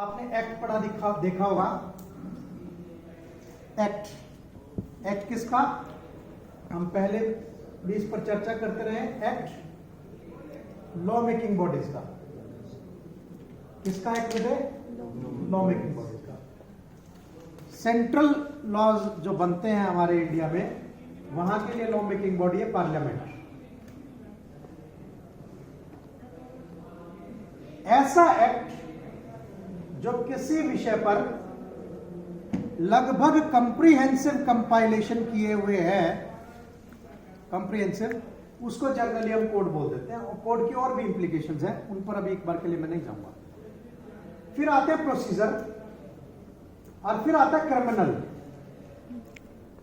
आपने एक्ट पढ़ा देखा होगा। एक्ट किसका, हम पहले भी इस पर चर्चा करते रहे। एक्ट लॉ मेकिंग बॉडीज का, किसका एक्ट है? लॉ मेकिंग बॉडीज का। सेंट्रल लॉज जो बनते हैं हमारे इंडिया में, वहां के लिए लॉ मेकिंग बॉडी है पार्लियामेंट। ऐसा एक्ट जो किसी विषय पर लगभग कंप्रीहेंसिव कंपाइलेशन किए हुए है, कंप्रीहेंसिव, उसको जनरली हम कोड बोल देते हैं। और कोड की और भी इंप्लीकेशंस हैं, उन पर अभी एक बार के लिए मैं नहीं जाऊंगा। फिर आते हैं प्रोसीजर, और फिर आता है क्रिमिनल।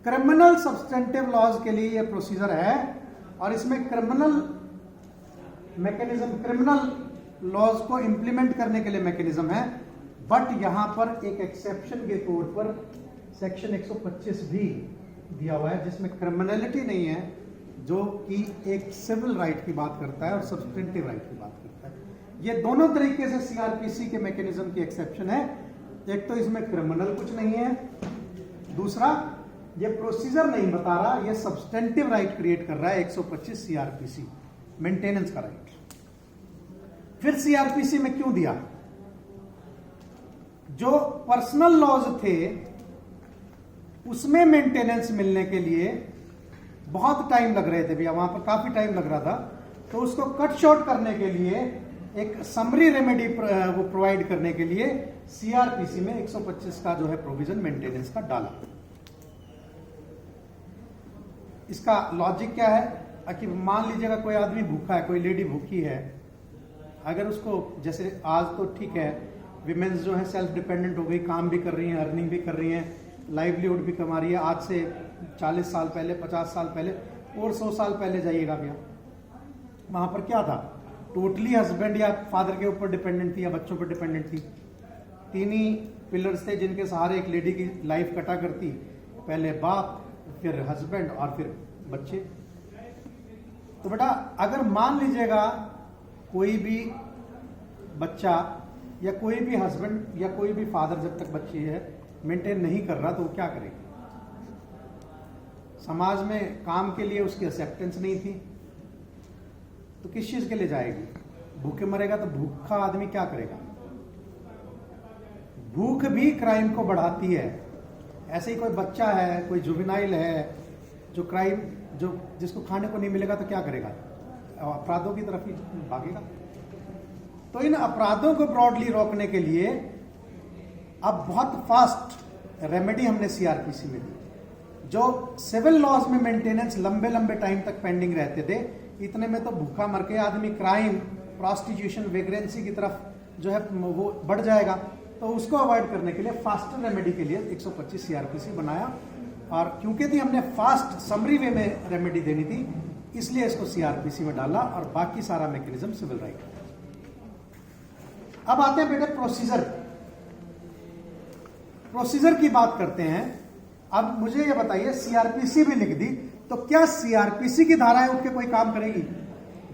क्रिमिनल सब्सटेंटिव लॉज के लिए यह प्रोसीजर है, और इसमें क्रिमिनल मैकेनिज्म, क्रिमिनल लॉज को इंप्लीमेंट करने के लिए मैकेनिज्म है। बट यहां पर एक एक्सेप्शन के तौर पर सेक्शन 125 भी दिया हुआ है, जिसमें क्रिमिनलिटी नहीं है, जो कि एक सिविल राइट की बात करता है और सब्सटेंटिव राइट की बात करता है। ये दोनों तरीके से सीआरपीसी के मैकेनिज्म की एक्सेप्शन है। एक तो इसमें क्रिमिनल कुछ नहीं है, दूसरा ये प्रोसीजर नहीं बता रहा, ये सब्सटेंटिव राइट क्रिएट कर रहा है 125 सीआरपीसी, मेंटेनेंस का राइट। फिर सीआरपीसी में क्यों दिया? जो पर्सनल लॉज थे उसमें मेंटेनेंस मिलने के लिए बहुत टाइम लग रहे थे भैया, वहां पर काफी टाइम लग रहा था। तो उसको कट शॉर्ट करने के लिए, एक समरी रेमेडी वो प्रोवाइड करने के लिए सीआरपीसी में 125 का जो है प्रोविजन मेंटेनेंस का डाला। इसका लॉजिक क्या है कि मान लीजिएगा कोई आदमी भूखा है, कोई लेडी भूखी है, अगर उसको, जैसे आज तो ठीक है, विमेन्स जो है सेल्फ डिपेंडेंट हो गई, काम भी कर रही हैं, अर्निंग भी कर रही हैं, लाइवलीहुड भी कमा रही है। आज से 40 साल पहले, 50 साल पहले और 100 साल पहले जाइएगा भैया, वहां पर क्या था? टोटली हस्बैंड या फादर के ऊपर डिपेंडेंट थी या बच्चों पर डिपेंडेंट थी। तीन ही पिलर्स थे जिनके सहारे एक लेडी की लाइफ कटा करती, पहले बाप, फिर हस्बैंड और फिर बच्चे। तो बेटा अगर मान लीजिएगा कोई भी बच्चा या कोई भी हस्बैंड या कोई भी फादर जब तक बच्ची है मेंटेन नहीं कर रहा, तो वो क्या करेगी? समाज में काम के लिए उसकी एक्सेप्टेंस नहीं थी, तो किस चीज के लिए जाएगी? भूखे मरेगा तो भूखा आदमी क्या करेगा? भूख भी क्राइम को बढ़ाती है। ऐसे ही कोई बच्चा है, कोई जुवेनाइल है, जो क्राइम, जो जिसको खाने को नहीं मिलेगा तो क्या करेगा? अपराधों की तरफ ही भागेगा। तो इन अपराधों को ब्रॉडली रोकने के लिए अब बहुत फास्ट रेमेडी हमने सीआरपीसी में दी। जो सिविल लॉज में मेंटेनेंस लंबे लंबे टाइम तक पेंडिंग रहते थे, इतने में तो भूखा मर के आदमी क्राइम, प्रोस्टिट्यूशन, वेग्रेंसी की तरफ जो है वो बढ़ जाएगा। तो उसको अवॉइड करने के लिए फास्टर रेमेडी के लिए 125 सीआरपीसी बनाया, और क्योंकि थी हमने फास्ट समरी वे में रेमेडी देनी थी, इसलिए इसको सीआरपीसी में डाला, और बाकी सारा मैकेनिज्म सिविल राइट। अब आते हैं बेटे प्रोसीजर। प्रोसीजर की बात करते हैं। अब मुझे ये बताइए, सीआरपीसी भी लिख दी, तो क्या सीआरपीसी की धाराएं उठ के कोई काम करेगी?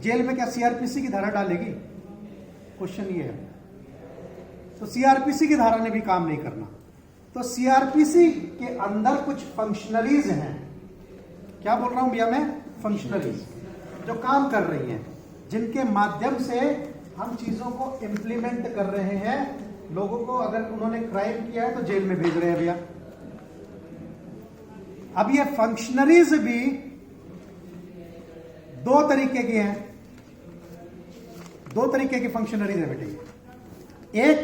जेल में क्या सीआरपीसी की धारा डालेगी? क्वेश्चन ये है। तो सीआरपीसी की धारा ने भी काम नहीं करना। तो सीआरपीसी के अंदर कुछ फंक्शनरीज हैं। क्या बोल रहा हूं भैया मैं? फंक्शनरीज जो काम कर रही हैं, जिनके माध्यम से हम चीजों को इंप्लीमेंट कर रहे हैं। लोगों को अगर उन्होंने क्राइम किया है तो जेल में भेज रहे हैं भैया। अब ये फंक्शनरीज भी दो तरीके की हैं, दो तरीके की फंक्शनरीज है बेटे। एक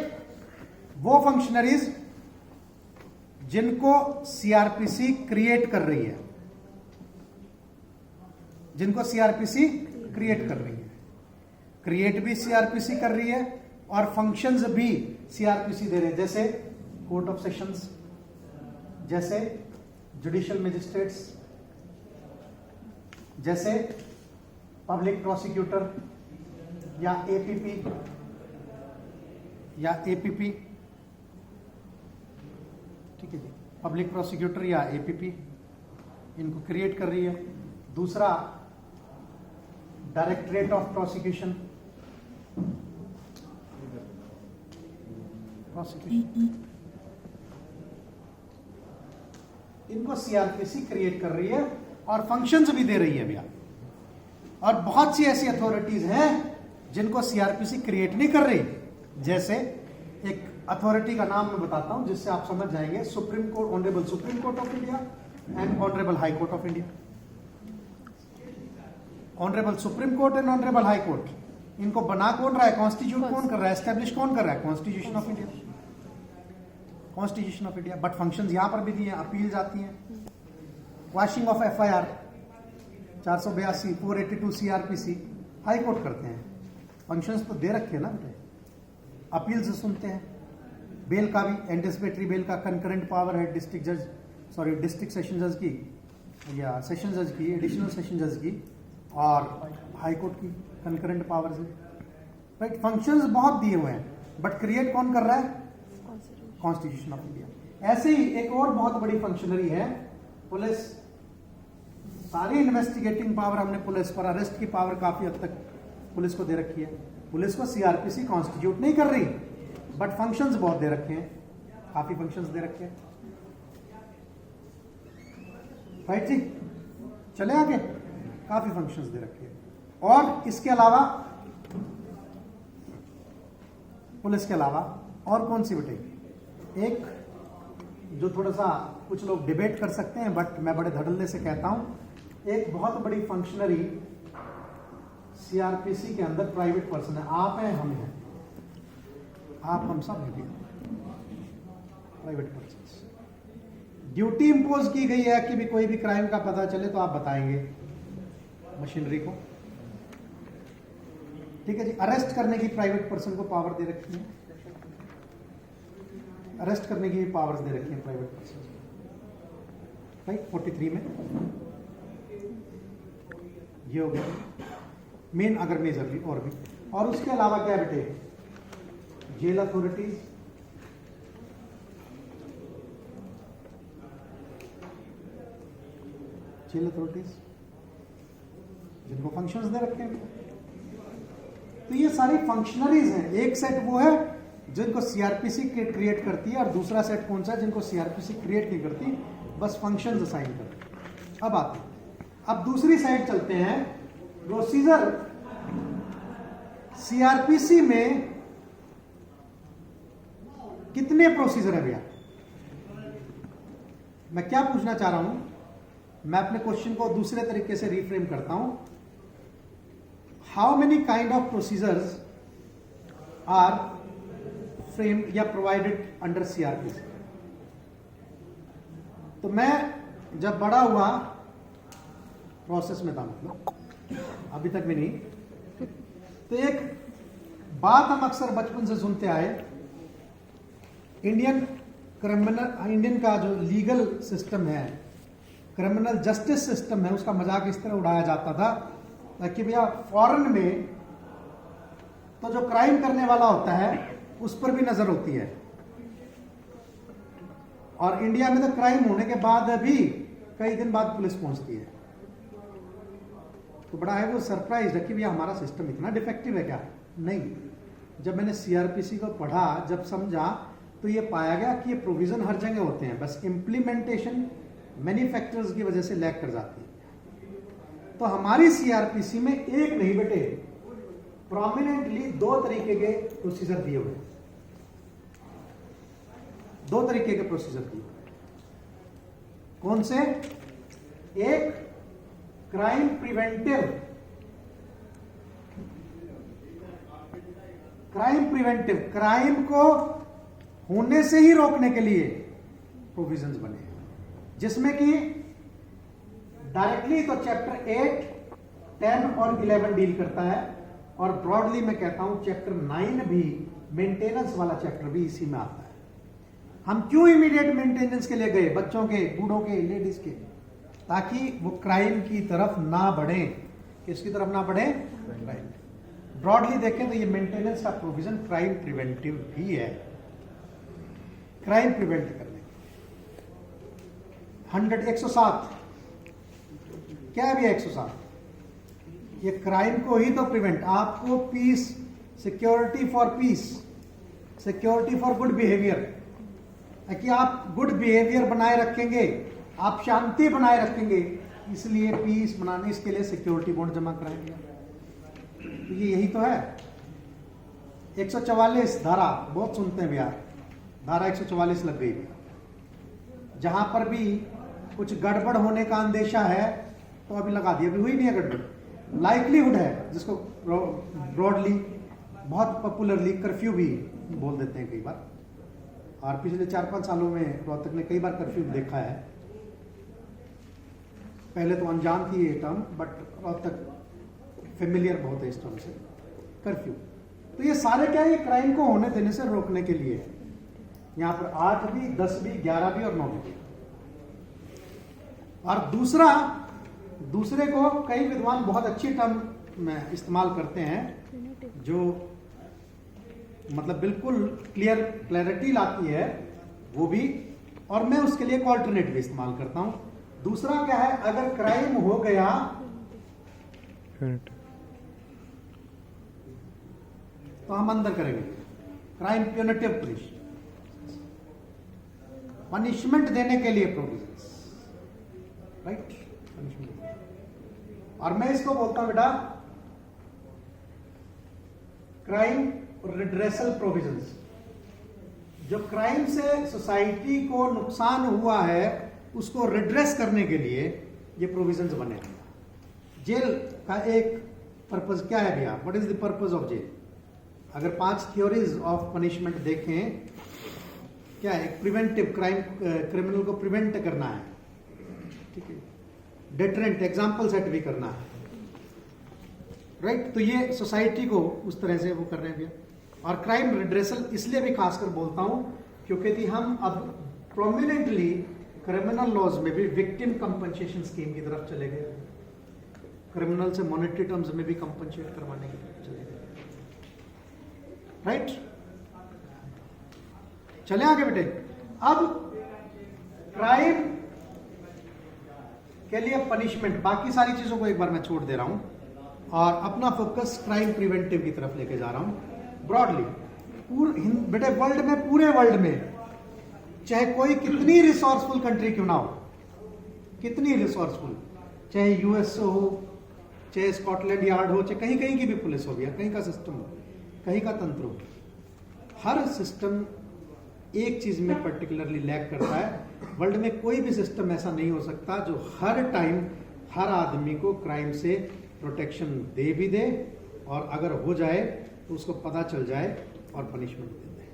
वो फंक्शनरीज जिनको सीआरपीसी क्रिएट कर रही है, जिनको सीआरपीसी क्रिएट कर रही है, क्रिएट भी सीआरपीसी कर रही है और फंक्शंस भी सीआरपीसी दे रहे हैं, जैसे कोर्ट ऑफ सेशंस, जैसे जुडिशियल मजिस्ट्रेट्स, जैसे पब्लिक प्रोसिक्यूटर या एपीपी, ठीक है जी, पब्लिक प्रोसिक्यूटर या एपीपी इनको क्रिएट कर रही है। दूसरा डायरेक्टरेट ऑफ प्रोसिक्यूशन, प्रोसिक्यूशन, इनको सीआरपीसी क्रिएट कर रही है और फंक्शंस भी दे रही है भैया। और बहुत सी ऐसी अथॉरिटीज हैं जिनको सीआरपीसी क्रिएट नहीं कर रही। जैसे एक अथॉरिटी का नाम मैं बताता हूं जिससे आप समझ जाएंगे, supreme court, honourable supreme court of India and honourable high court of India. Honourable supreme court and honourable high court, इनको बना कौन रहा है? कॉन्स्टिट्यूट कौन कर रहा है? एस्टेब्लिश कौन कर रहा है? Constitution of India, constitution of India. But functions यहां पर भी दिए हैं, अपील जाती हैं, quashing of FIR 482, 482 CrPC high court करते हैं। फंक्शंस तो दे रखे हैं ना बेटे, अपील से सुनते हैं। बेल का भी, एंटिसिपेटरी बेल का कंकरेंट पावर है डिस्ट्रिक्ट जज, सॉरी डिस्ट्रिक्ट सेशन जज की या सेशन जज की, एडिशनल सेशन जज की और हाई कोर्ट की कंकरेंट पावर है। राइट, फंक्शंस बहुत दिए हुए हैं, बट क्रिएट कौन कर रहा है? Constitution of India. ऐसे ही एक और बहुत बड़ी फंक्शनरी है पुलिस। सारी इन्वेस्टिगेटिंग पावर हमने पुलिस पर, अरेस्ट की पावर काफी हद तक पुलिस को दे रखी है। पुलिस को सीआरपीसी कॉन्स्टिट्यूट नहीं कर रही, बट फंक्शंस बहुत दे रखे हैं, काफी फंक्शंस दे रखे हैं। राइट जी, चले आगे, काफी फंक्शंस दे रखे हैं। और इसके अलावा, पुलिस के अलावा और कौन सी बेटे? एक जो थोड़ा सा कुछ लोग डिबेट कर सकते हैं, बट मैं बड़े धड़ल्ले से कहता हूं, एक बहुत बड़ी फंक्शनरी सीआरपीसी के अंदर प्राइवेट पर्सन है। आप हैं, हम हैं, आप हम सब हैं, प्राइवेट पर्सन। ड्यूटी इंपोज की गई है कि भी कोई भी क्राइम का पता चले तो आप बताएंगे मशीनरी को। ठीक है जी। अरेस्ट करने की प्राइवेट पर्सन को पावर दे रखी है, अरेस्ट करने की भी पावर्स दे रखी है प्राइवेट पर्सन। राइट, 43 में ये हो गया मेन, अगर मेजरली और भी। और उसके अलावा क्या बेटे? जेल अथॉरिटीज, जेल अथॉरिटीज जिनको फंक्शंस दे रखे हैं। तो ये सारी फंक्शनरीज हैं। एक सेट वो है जिनको सीआरपीसी क्रिएट करती है, और दूसरा सेट कौन सा है? जिनको सीआरपीसी क्रिएट नहीं करती, बस फंक्शंस असाइन करती है। अब आते हैं, अब दूसरी साइड चलते हैं। प्रोसीजर सीआरपीसी में कितने प्रोसीजर है भैया? मैं क्या पूछना चाह रहा हूं, मैं अपने क्वेश्चन को दूसरे तरीके से रिफ्रेम करता हूं। How many kind of procedures are framed या प्रोवाइडेड अंडर सीआरपीसी? तो मैं जब बड़ा हुआ, प्रोसेस में था, मतलब अभी तक भी नहीं, तो एक बात हम अक्सर बचपन से सुनते आए, इंडियन का जो लीगल सिस्टम है, क्रिमिनल जस्टिस सिस्टम है, उसका मजाक इस तरह उड़ाया जाता था कि भैया फॉरेन में तो जो क्राइम करने वाला होता है उस पर भी नजर होती है, और इंडिया में तो क्राइम होने के बाद भी कई दिन बाद पुलिस पहुंचती है। तो बड़ा है वो सरप्राइज है कि भैया हमारा सिस्टम इतना डिफेक्टिव है क्या? नहीं, जब मैंने सीआरपीसी को पढ़ा, जब समझा, तो ये पाया गया कि ये प्रोविजन हर जगह होते हैं, बस इम्प्लीमेंटेशन मैनी फैक्टर्स की वजह से लैग कर जाती है। तो हमारी सीआरपीसी में एक नहीं बेटे, प्रोमिनेंटली दो तरीके के प्रोसीजर दिए हुए, दो तरीके के प्रोसीजर दिए हुए। कौन से? एक क्राइम प्रिवेंटिव, क्राइम को होने से ही रोकने के लिए प्रोविजंस बने हैं, जिसमें कि डायरेक्टली तो चैप्टर 8, 10 और 11 डील करता है, और ब्रॉडली मैं कहता हूं चैप्टर 9 भी, मेंटेनेंस वाला चैप्टर भी इसी में आता है। हम क्यों इमीडिएट मेंटेनेंस के लिए गए? बच्चों के, बूढ़ों के, लेडीज के, ताकि वो क्राइम की तरफ ना बढ़े। किसकी तरफ ना बढ़े? क्राइम। ब्रॉडली देखें तो ये मेंटेनेंस का प्रोविजन क्राइम प्रिवेंटिव भी है, क्राइम प्रिवेंट करने। 107 क्या है भैया? 107 ये क्राइम को ही तो प्रिवेंट, आपको peace, security for peace, security for good behaviour, कि आप गुड बिहेवियर बनाए रखेंगे, आप शांति बनाए रखेंगे, इसलिए पीस बनाने इसके लिए सिक्योरिटी बॉन्ड जमा कराएंगे। तो ये यही तो है। 144 धारा बहुत सुनते हैं भैया, धारा 144 लग गई भैया। जहां पर भी कुछ गड़बड़ होने का अंदेशा है तो अभी लगा दिया, अभी हुई नहीं है गड़बड़, लाइकलीहुड है, जिसको ब्रॉडली बहुत पॉपुलरली कर्फ्यू भी बोल देते हैं कई बार। और पिछले 4-5 सालों में रोहतक ने कई बार कर्फ्यू देखा है। पहले तो अनजान थी ये टर्म, बट रोहतक फेमिलियर बहुत है इस टर्म से, कर्फ्यू। तो ये सारे क्या है, ये क्राइम को होने देने से रोकने के लिए है। यहां पर 8 भी, 10 भी, 11 भी और 9 भी। और दूसरे को कई विद्वान बहुत अच्छी टर्म में इस्तेमाल करते हैं जो मतलब बिल्कुल क्लैरिटी लाती है, वो भी, और मैं उसके लिए एक ऑल्टरनेट भी इस्तेमाल करता हूं। दूसरा क्या है, अगर क्राइम हो गया तो हम अंदर करेंगे क्राइम प्यूनिटिव पनिशमेंट देने के लिए प्रोविजंस, राइट, पनिशमेंट। और मैं इसको बोलता हूं बेटा क्राइम रिड्रेसल प्रोविजंस। जो क्राइम से सोसाइटी को नुकसान हुआ है उसको रिड्रेस करने के लिए ये प्रोविजंस बने हैं। जेल का एक पर्पस क्या है भैया, what is the purpose of jail? अगर 5 थ्योरीज ऑफ पनिशमेंट देखें, क्या है, प्रिवेंटिव, क्रिमिनल को प्रिवेंट करना है, ठीक है, डेटरेंट, एग्जाम्पल सेट भी करना है, राइट। तो ये सोसाइटी को उस तरह से वो कर रहे हैं भैया। और क्राइम रिड्रेसल इसलिए भी खासकर बोलता हूं क्योंकि हम अब प्रोमिनेंटली क्रिमिनल लॉज में भी विक्टिम कंपनसेशन स्कीम की तरफ चले गए, क्रिमिनल से मॉनेटरी टर्म्स में भी कंपनसेट करवाने की तरफ चले गए, राइट। चले आगे बेटे। अब क्राइम के लिए पनिशमेंट, बाकी सारी चीजों को एक बार मैं छोड़ दे रहा हूं और अपना फोकस क्राइम प्रिवेंटिव की तरफ लेके जा रहा हूं ब्रॉडली। बेटे वर्ल्ड में, पूरे वर्ल्ड में, चाहे कोई कितनी रिसोर्सफुल कंट्री क्यों ना हो, कितनी रिसोर्सफुल, चाहे यूएस हो, चाहे स्कॉटलैंड यार्ड हो, चाहे कहीं कहीं की भी पुलिस हो गया, कहीं का सिस्टम हो, कहीं का तंत्र हो, हर सिस्टम एक चीज में पर्टिकुलरली लैग करता है। वर्ल्ड में कोई भी सिस्टम ऐसा नहीं हो सकता जो हर टाइम हर आदमी को क्राइम से प्रोटेक्शन दे भी दे, और अगर हो जाए तो उसको पता चल जाए और पनिशमेंट दे दे।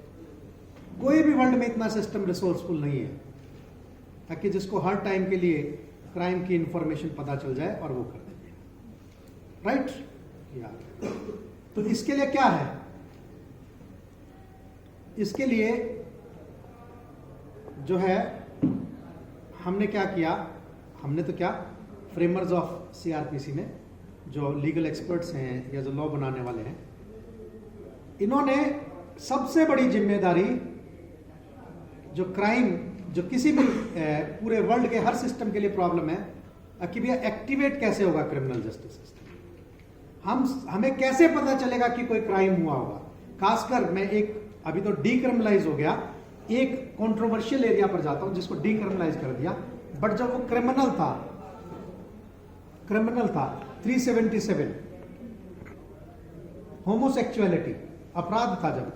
कोई भी वर्ल्ड में इतना सिस्टम रिसोर्सफुल नहीं है ताकि जिसको हर टाइम के लिए क्राइम की इंफॉर्मेशन पता चल जाए और वो कर दे, राइट। तो इसके लिए क्या है, इसके लिए जो है हमने क्या किया, हमने तो क्या, फ्रेमर्स ऑफ सीआरपीसी में जो लीगल एक्सपर्ट्स हैं या जो लॉ बनाने वाले हैं, इन्होंने सबसे बड़ी जिम्मेदारी जो क्राइम, जो किसी भी पूरे वर्ल्ड के हर सिस्टम के लिए प्रॉब्लम है कि भैया एक्टिवेट कैसे होगा क्रिमिनल जस्टिस सिस्टम, हमें कैसे पता चलेगा कि कोई क्राइम हुआ होगा। खासकर मैं एक, अभी तो डीक्रिमिनलाइज हो गया, एक कंट्रोवर्शियल एरिया पर जाता हूं जिसको डीक्रिमिनलाइज कर दिया, बट जब वो क्रिमिनल था 377 होमोसेक्सुअलिटी अपराध था जब,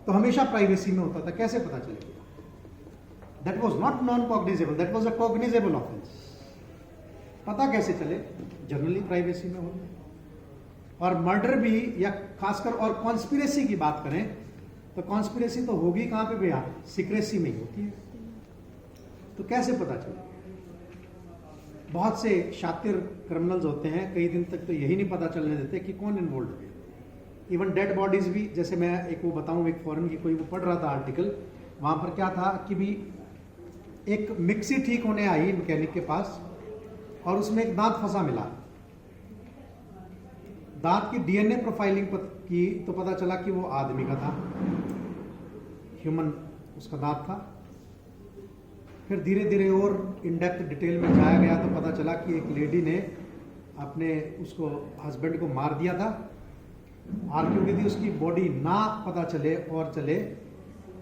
तो हमेशा प्राइवेसी में होता था, कैसे पता चलेगा? That was not non cognizable, that was a cognizable offence. पता कैसे चले? जनरली प्राइवेसी में होगा। और मर्डर भी, या खासकर और कॉन्स्पिरेसी की बात करें तो कॉन्स्पिरेसी तो होगी कहां पे भैया, सीक्रेसी में ही होती है, तो कैसे पता चले? बहुत से शातिर क्रिमिनल्स होते हैं, कई दिन तक तो यही नहीं पता चलने देते कि कौन इन्वॉल्व है। इवन डेड बॉडीज भी, जैसे मैं एक वो बताऊं, एक फॉरेन की कोई वो पढ़ रहा था आर्टिकल, वहां पर क्या था कि भी एक मिक्सी ठीक होने आई मैकेनिक के पास और उसमें एक दांत फंसा मिला। दांत की डीएनए प्रोफाइलिंग की तो पता चला कि वो आदमी का था, ह्यूमन उसका दांत था। फिर धीरे धीरे और इन डेप्थ डिटेल में जाया गया तो पता चला कि एक लेडी ने अपने उसको हस्बैंड को मार दिया था। आर्ग्यू की थी उसकी बॉडी ना पता चले और चले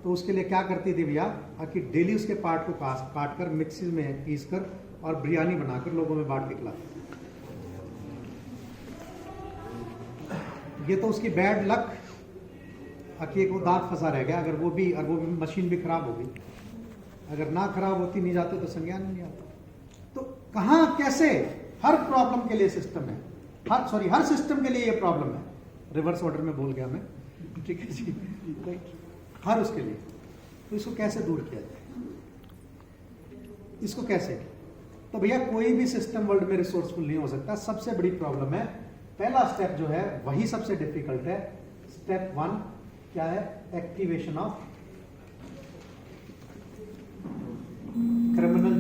तो उसके लिए क्या करती थी भैया कि डेली उसके पार्ट को काट कर मिक्सी में पीस कर और बिरयानी बनाकर लोगों में बांट के खिलाती। ये तो उसकी बैड लक कि एक वो दांत फंसा रह गया, अगर वो भी मशीन भी खराब हो गई, अगर ना खराब होती नहीं जाते तो संज्ञान नहीं आता। तो कहां कैसे, हर प्रॉब्लम के लिए सिस्टम है, हर सिस्टम के लिए ये प्रॉब्लम है। रिवर्स ऑर्डर में बोल गया मैं, ठीक है जी, हर उसके लिए। तो इसको कैसे दूर किया जाए, इसको कैसे? तो भैया कोई भी सिस्टम वर्ल्ड में रिसोर्सफुल नहीं हो सकता। सबसे बड़ी प्रॉब्लम है, पहला स्टेप जो है वही सबसे डिफिकल्ट है। स्टेप 1 क्या है? Activation of criminal